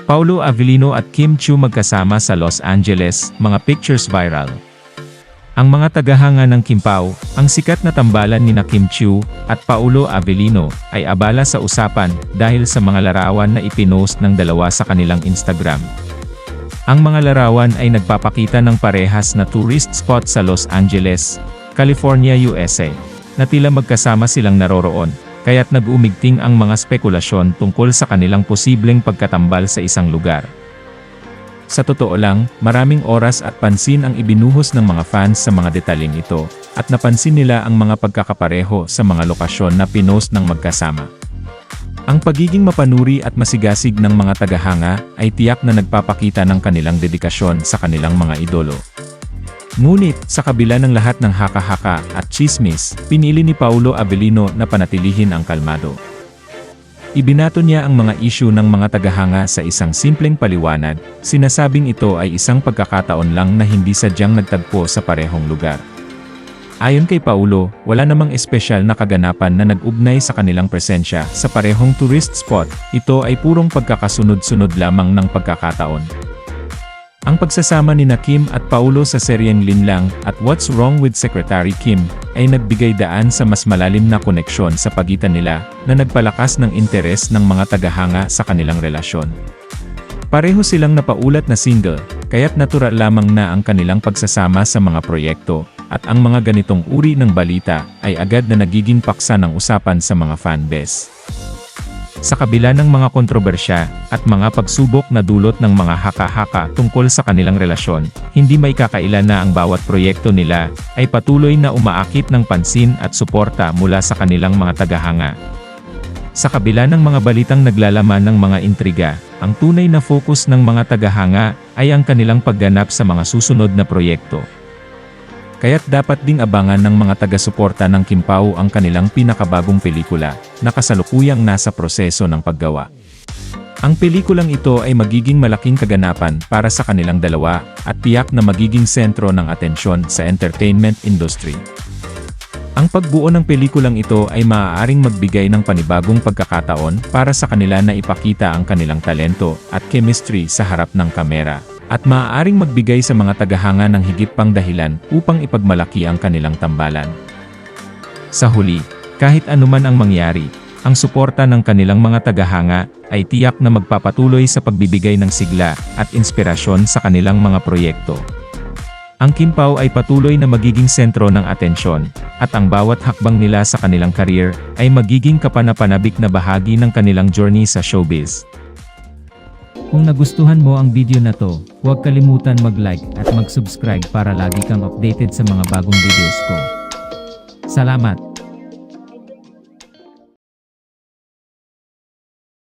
Paulo Avellino at Kim Chiu magkasama sa Los Angeles, mga pictures viral. Ang mga tagahanga ng Kimpao, ang sikat na tambalan ni Kim Chiu at Paulo Avellino, ay abala sa usapan dahil sa mga larawan na ipinost ng dalawa sa kanilang Instagram. Ang mga larawan ay nagpapakita ng parehas na tourist spot sa Los Angeles, California, USA, na tila magkasama silang naroroon, kaya't nag-umigting ang mga spekulasyon tungkol sa kanilang posibleng pagkatambal sa isang lugar. Sa totoo lang, maraming oras at pansin ang ibinuhos ng mga fans sa mga detalyeng ito, at napansin nila ang mga pagkakapareho sa mga lokasyon na pinost ng magkasama. Ang pagiging mapanuri at masigasig ng mga tagahanga ay tiyak na nagpapakita ng kanilang dedikasyon sa kanilang mga idolo. Ngunit, sa kabila ng lahat ng haka-haka at chismis, pinili ni Paulo Avellino na panatilihin ang kalmado. Ibinato niya ang mga isyu ng mga tagahanga sa isang simpleng paliwanag, sinasabing ito ay isang pagkakataon lang na hindi sadyang nagtagpo sa parehong lugar. Ayon kay Paulo, wala namang espesyal na kaganapan na nag-ugnay sa kanilang presensya sa parehong tourist spot, ito ay purong pagkakasunod-sunod lamang ng pagkakataon. Ang pagsasama ni Kim at Paulo sa seryeng Linlang at What's Wrong with Secretary Kim ay nagbigay daan sa mas malalim na koneksyon sa pagitan nila na nagpalakas ng interes ng mga tagahanga sa kanilang relasyon. Pareho silang napaulat na single, kaya't natural lamang na ang kanilang pagsasama sa mga proyekto, at ang mga ganitong uri ng balita ay agad na nagiging paksa ng usapan sa mga fanbase. Sa kabila ng mga kontrobersya at mga pagsubok na dulot ng mga haka-haka tungkol sa kanilang relasyon, hindi may kakaila na ang bawat proyekto nila ay patuloy na umaakit ng pansin at suporta mula sa kanilang mga tagahanga. Sa kabila ng mga balitang naglalaman ng mga intriga, ang tunay na focus ng mga tagahanga ay ang kanilang pagganap sa mga susunod na proyekto. Kaya't dapat ding abangan ng mga taga-suporta ng Kimpao ang kanilang pinakabagong pelikula, na kasalukuyang nasa proseso ng paggawa. Ang pelikulang ito ay magiging malaking kaganapan para sa kanilang dalawa, at tiyak na magiging sentro ng atensyon sa entertainment industry. Ang pagbuo ng pelikulang ito ay maaaring magbigay ng panibagong pagkakataon para sa kanila na ipakita ang kanilang talento at chemistry sa harap ng kamera, at maaaring magbigay sa mga tagahanga ng higit pang dahilan upang ipagmalaki ang kanilang tambalan. Sa huli, kahit anuman ang mangyari, ang suporta ng kanilang mga tagahanga ay tiyak na magpapatuloy sa pagbibigay ng sigla at inspirasyon sa kanilang mga proyekto. Ang Kimpao ay patuloy na magiging sentro ng atensyon, at ang bawat hakbang nila sa kanilang career ay magiging kapanapanabik na bahagi ng kanilang journey sa showbiz. Kung nagustuhan mo ang video na to, huwag kalimutan mag-like at mag-subscribe para lagi kang updated sa mga bagong videos ko. Salamat!